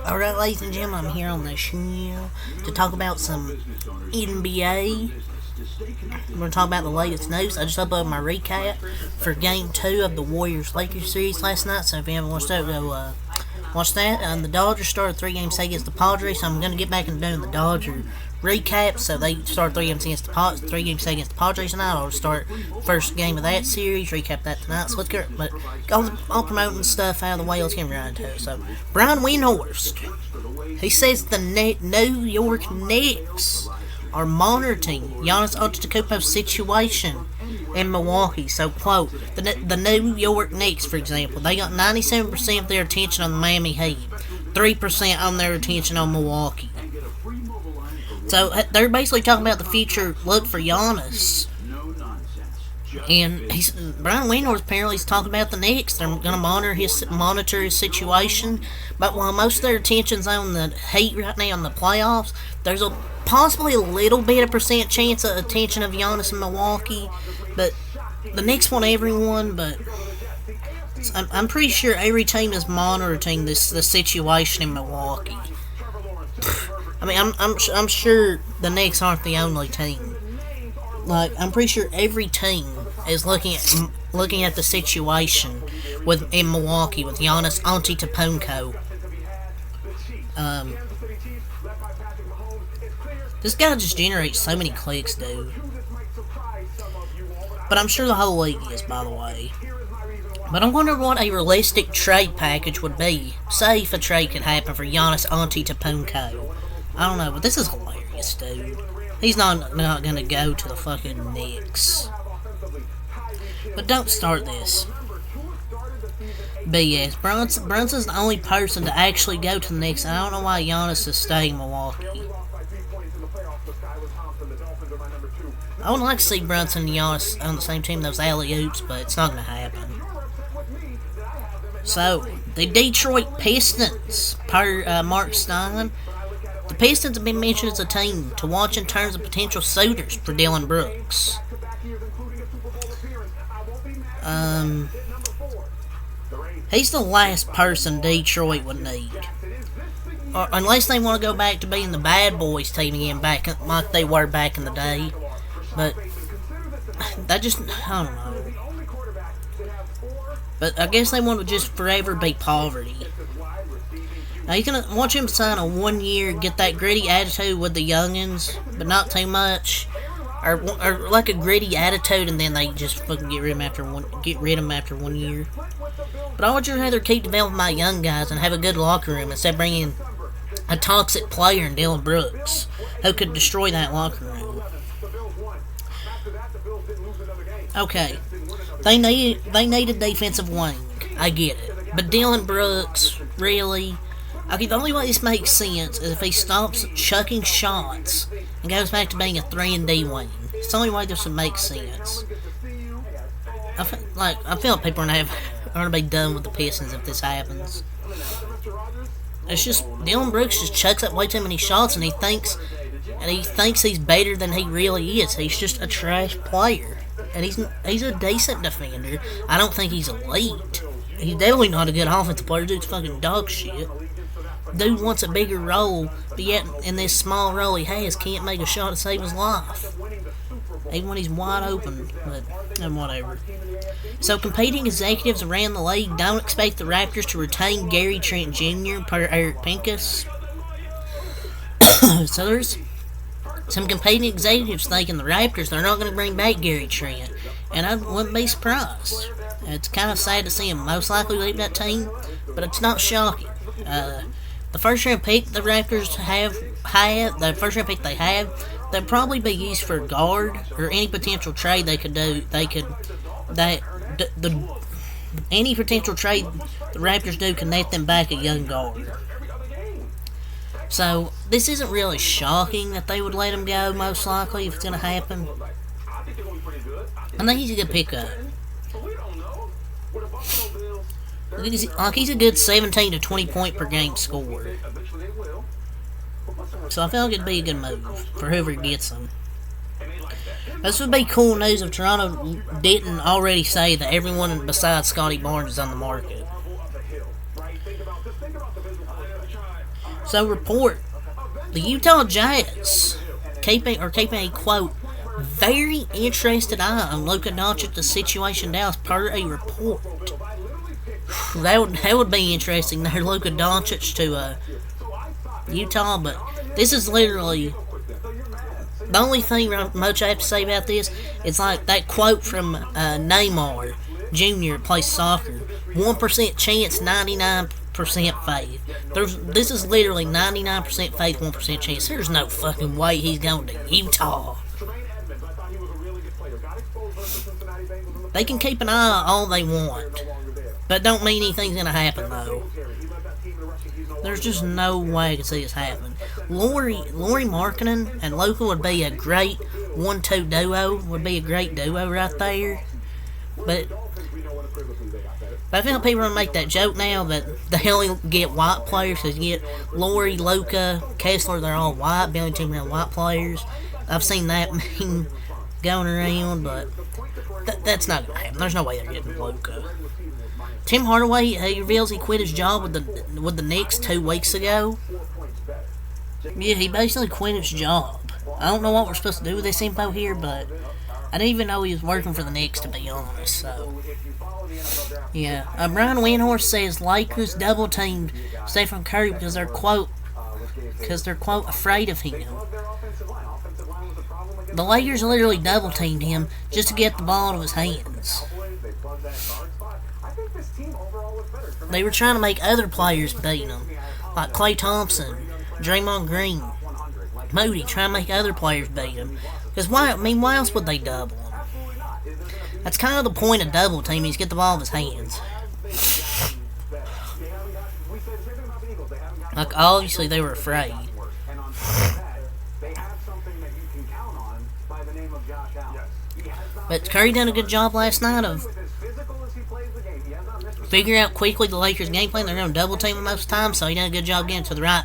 Alright, ladies and gentlemen, I'm here on the show to talk about some NBA. We're going to talk about the latest news. I just uploaded my recap for Game 2 of the Warriors-Lakers series last night, so if you haven't watched that, go watch that. The Dodgers started 3 games against the Padres, so I'm going to get back into doing the Dodger recap. So they started 3 games against the 3 games against the Padres tonight. I'll start first game of that series, recap that tonight. So let's get, but all promoting stuff out of the way. Let's get right into it. So Brian Windhorst, he says the New York Knicks are monitoring Giannis Antetokounmpo's situation in Milwaukee. So, quote, the New York Knicks, for example, they got 97% of their attention on the Miami Heat, 3% on their attention on Milwaukee. So, they're basically talking about the future look for Giannis. And Brian Windhorst apparently is talking about the Knicks. They're going to monitor his situation. But while most of their attention's on the Heat right now in the playoffs, there's possibly a little bit of percent chance of attention of Giannis in Milwaukee. But the Knicks want everyone, but I'm pretty sure every team is monitoring the situation in Milwaukee. I mean, I'm sure the Knicks aren't the only team. Like, I'm pretty sure every team is looking at the situation in Milwaukee with Giannis Antetokounmpo. This guy just generates so many clicks, dude. But I'm sure the whole league is, by the way. But I'm wondering what a realistic trade package would be. Say if a trade could happen for Giannis Antetokounmpo. I don't know, but this is hilarious, dude. He's not gonna go to the fucking Knicks. But don't start this BS. Brunson's the only person to actually go to the Knicks. I don't know why Giannis is staying in Milwaukee. I would like to see Brunson and Giannis on the same team, those alley-oops, but it's not going to happen. So, the Detroit Pistons, per Mark Stein, the Pistons have been mentioned as a team to watch in terms of potential suitors for Dillon Brooks. He's the last person Detroit would need. Or, unless they want to go back to being the bad boys team again, like they were back in the day. But that just, I don't know. But I guess they want to just forever be poverty. Now you can watch him sign a 1 year, get that gritty attitude with the youngins, but not too much, or like a gritty attitude, and then they just fucking get rid of him after 1 year. But I would just rather keep developing my young guys and have a good locker room instead of bringing a toxic player in Dillon Brooks who could destroy that locker room. Okay, they need a defensive wing. I get it, but Dillon Brooks, really? Okay, the only way this makes sense is if he stops chucking shots and goes back to being a 3-and-D wing. It's the only way this would make sense. I feel like people are gonna be done with the Pistons if this happens. It's just Dillon Brooks just chucks up way too many shots, and he thinks he's better than he really is. He's just a trash player. And he's a decent defender. I don't think he's elite. He's definitely not a good offensive player. Dude's fucking dog shit. Dude wants a bigger role, but yet in this small role he has, can't make a shot to save his life. Even when he's wide open, but whatever. So competing executives around the league don't expect the Raptors to retain Gary Trent Jr. per Eric Pincus. So there's some competing executives thinking the Raptors, they're not going to bring back Gary Trent. And I wouldn't be surprised. It's kind of sad to see him most likely leave that team, but it's not shocking. The first round pick the Raptors they'll probably be used for a guard or any potential trade they could do. Any potential trade the Raptors do can net them back a young guard. So, this isn't really shocking that they would let him go, most likely, if it's going to happen. I think he's a good pickup. He's a good 17 to 20 point per game scorer. So I feel like it'd be a good move for whoever gets him. This would be cool news if Toronto didn't already say that everyone besides Scotty Barnes is on the market. So report the Utah Jazz keeping a quote very interested eye on Luka Doncic, the situation in Dallas per a report. That would be interesting there, Luka Doncic to Utah, but this is literally the only thing much I have to say about this. It's like that quote from Neymar Jr. plays soccer: 1% chance, 99% faith. This is literally 99% faith, 1% chance. There's no fucking way he's going to Utah. They can keep an eye all they want, but don't mean anything's gonna happen though. There's just no way I can see this happen. Lauri Markkanen and Luka would be a great 1-2 duo. Would be a great duo right there. But I feel like people are gonna make that joke now that they only get white players. So you get Lauri, Luka, Kessler. They're all white. Billington, they're white players. I've seen that meme going around, but that's not gonna happen. There's no way they're getting Luka. Tim Hardaway, he reveals he quit his job with the Knicks 2 weeks ago. Yeah, he basically quit his job. I don't know what we're supposed to do with this info here, but I didn't even know he was working for the Knicks, to be honest. So, yeah. Brian Windhorst says Lakers double teamed Stephen Curry because they're quote afraid of him. The Lakers literally double teamed him just to get the ball out of his hands. They were trying to make other players beat him, like Klay Thompson, Draymond Green, Moody, trying to make other players beat him. Because why else would they double him? That's kind of the point of double teaming, is get the ball in his hands. Like, obviously they were afraid. But Curry done a good job last night of figuring out quickly the Lakers' game plan. They're going to double team him most of the time, so he done a good job getting to the right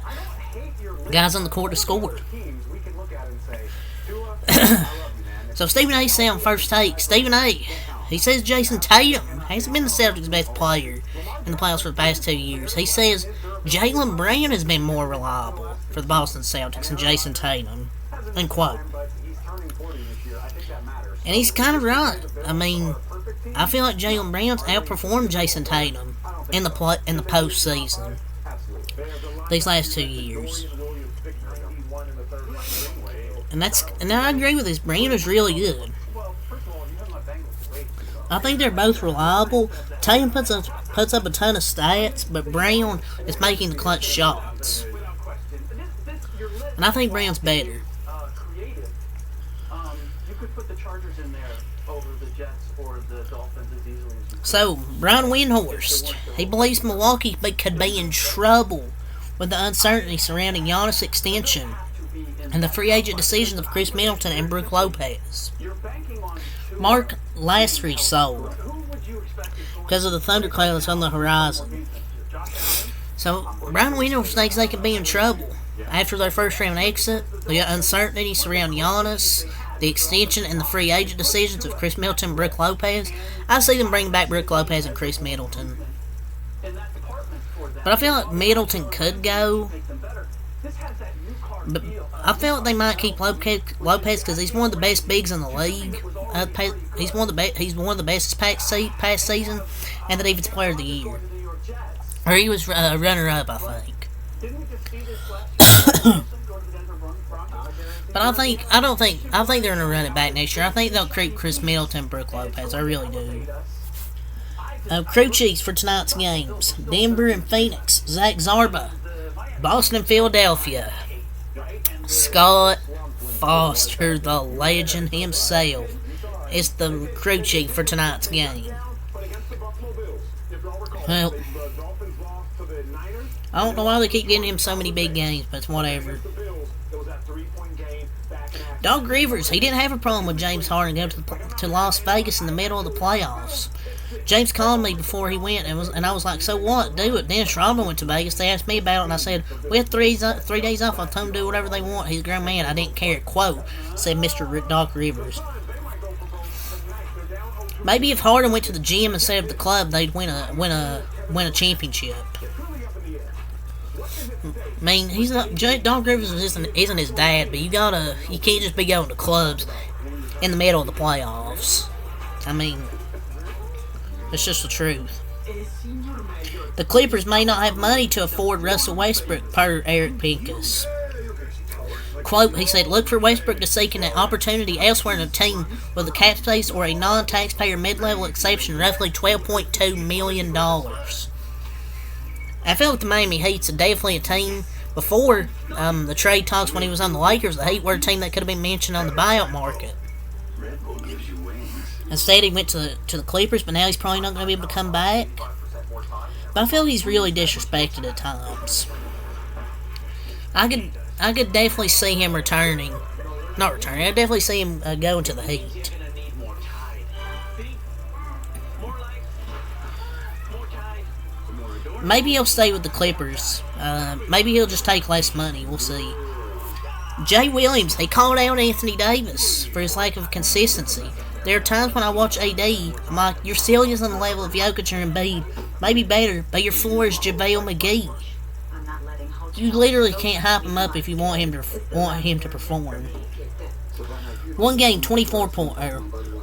guys on the court to score. So Stephen A said on First Take, Stephen A, he says Jason Tatum hasn't been the Celtics' best player in the playoffs for the past 2 years. He says Jaylen Brown has been more reliable for the Boston Celtics than Jason Tatum. Unquote. And he's kind of right. I mean, I feel like Jaylen Brown's outperformed Jason Tatum in the postseason these last 2 years. And I agree with this. Brown is really good. I think they're both reliable. Tatum puts up a ton of stats, but Brown is making the clutch shots. And I think Brown's better. So, Brian Windhorst, he believes Milwaukee could be in trouble with the uncertainty surrounding Giannis' extension and the free agent decisions of Chris Middleton and Brook Lopez. Mark Lasry sold because of the thundercloud that's on the horizon. So, Brian Windhorst thinks they could be in trouble after their first round exit. The uncertainty surrounding Giannis, the extension, and the free agent decisions of Chris Middleton and Brook Lopez. I see them bring back Brook Lopez and Chris Middleton. But I feel like Middleton could go. But I feel like they might keep Lopez because he's one of the best bigs in the league. He's one of the best past season, and the defensive player of the year. Or he was runner-up, I think. But I think they're gonna run it back next year. I think they'll creep Chris Middleton, Brook Lopez. I really do. Crew chiefs for tonight's games: Denver and Phoenix. Zach Zarba, Boston and Philadelphia. Scott Foster, the legend himself, is the crew chief for tonight's game. Well, I don't know why they keep getting him so many big games, but it's whatever. Doc Rivers, he didn't have a problem with James Harden going to Las Vegas in the middle of the playoffs. James called me before he went, and I was like, so what? Do it. Dennis Rodman went to Vegas. They asked me about it, and I said, we have 3 days off. I told him to do whatever they want. He's a grown man. I didn't care. Quote, said Mr. Doc Rivers. Maybe if Harden went to the gym instead of the club, they'd win a championship. I mean, he's not. Doc Rivers isn't his dad, but you can't just be going to clubs in the middle of the playoffs. I mean, it's just the truth. The Clippers may not have money to afford Russell Westbrook, per Eric Pincus. Quote, he said, look for Westbrook to seek an opportunity elsewhere in a team with a cap space or a non-taxpayer mid-level exception, roughly $12.2 million. I feel like the Miami Heat's definitely a team. Before the trade talks when he was on the Lakers, the Heat were a team that could have been mentioned on the buyout market. Instead, he went to the Clippers, but now he's probably not going to be able to come back. But I feel he's really disrespected at times. I could definitely see him returning. Not returning, I could definitely see him going to the Heat. Maybe he'll stay with the Clippers. Maybe he'll just take less money. We'll see. Jay Williams, he called out Anthony Davis for his lack of consistency. There are times when I watch AD, I'm like, your ceiling is on the level of Jokic or Embiid. Maybe better, but your floor is JaVale McGee. You literally can't hype him up if you want him to perform. One game, 24 points.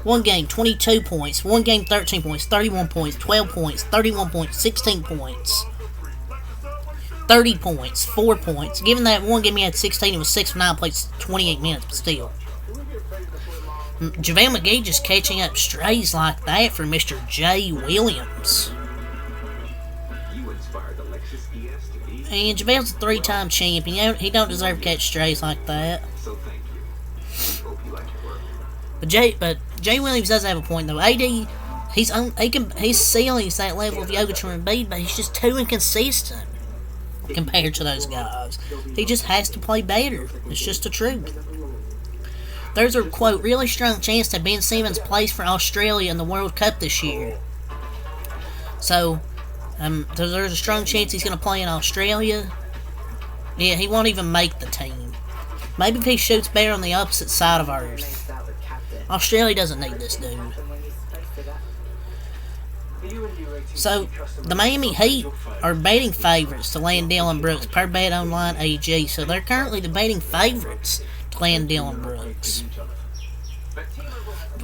One game, 22 points. One game, 13 points. 31 points. 12 points. 31 points. 16 points. 30 points. 4 points. Given that one game he had 16, it was 6 of 9 plays, 28 minutes, but still. JaVale McGee just catching up strays like that for Mr. Jay Williams. And JaVale's a 3-time champion. He don't deserve to catch strays like that. But Jay Williams does have a point though. AD, his ceiling is that level of Jokic or Embiid, but he's just too inconsistent compared to those guys. He just has to play better. It's just the truth. There's a, quote, really strong chance that Ben Simmons plays for Australia in the World Cup this year. So, there's a strong chance he's going to play in Australia. Yeah, he won't even make the team. Maybe if he shoots better on the opposite side of Earth. Australia doesn't need this dude. So, the Miami Heat are betting favorites to land Dillon Brooks per Bet Online AG. So, they're currently the betting favorites to land Dillon Brooks.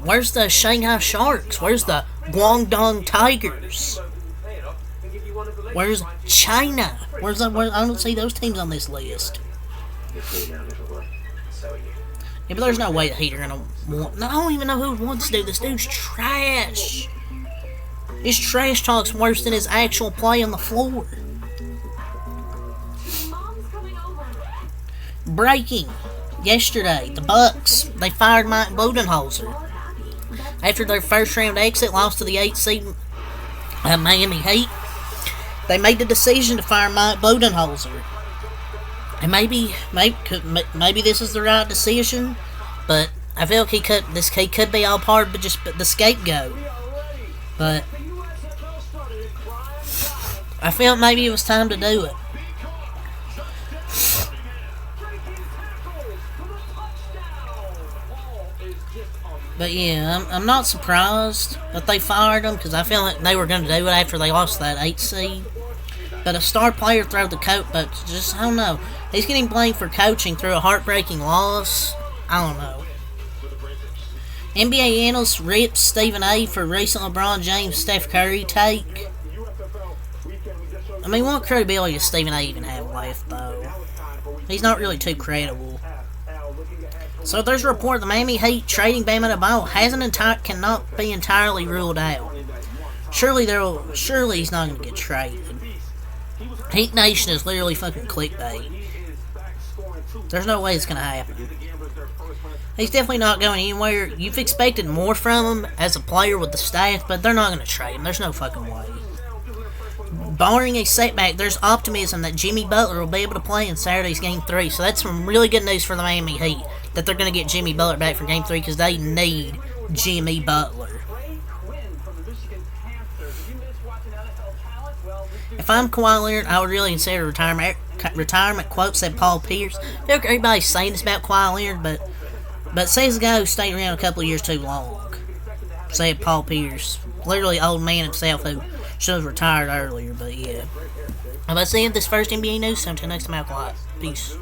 Where's the Shanghai Sharks? Where's the Guangdong Tigers? Where's China? I don't see those teams on this list. Yeah, but there's no way the Heat are gonna want. I don't even know who would want this dude. This dude's trash. His trash talk's worse than his actual play on the floor. Breaking. Yesterday, the Bucks, they fired Mike Budenholzer. After their first round exit, lost to the 8th seed Miami Heat. They made the decision to fire Mike Budenholzer. And maybe this is the right decision, but I feel like he could be all part of just the scapegoat. But I felt maybe it was time to do it. But yeah, I'm not surprised that they fired him, because I feel like they were going to do it after they lost that 8th seed. But a star player throw the coat, but just, I don't know. He's getting blamed for coaching through a heartbreaking loss. I don't know. NBA analyst rips Stephen A. for recent LeBron James Steph Curry take. I mean, what credibility does Stephen A. even have left, though? He's not really too credible. So there's a report the Miami Heat trading Bam Adebayo cannot be entirely ruled out. Surely he's not going to get traded. Heat Nation is literally fucking clickbait. There's no way it's going to happen. He's definitely not going anywhere. You've expected more from him as a player with the staff, but they're not going to trade him. There's no fucking way. Barring a setback, there's optimism that Jimmy Butler will be able to play in Saturday's Game 3. So that's some really good news for the Miami Heat, that they're going to get Jimmy Butler back for Game 3, because they need Jimmy Butler. If I'm Kawhi Leonard, I would really consider retirement. Quote, said Paul Pierce. I feel like everybody's saying this about Kawhi Leonard, but says the guy who stayed around a couple of years too long. Said Paul Pierce. Literally old man himself who should have retired earlier, but yeah. That's the end of this first NBA news. So until next time, Alkali. Peace.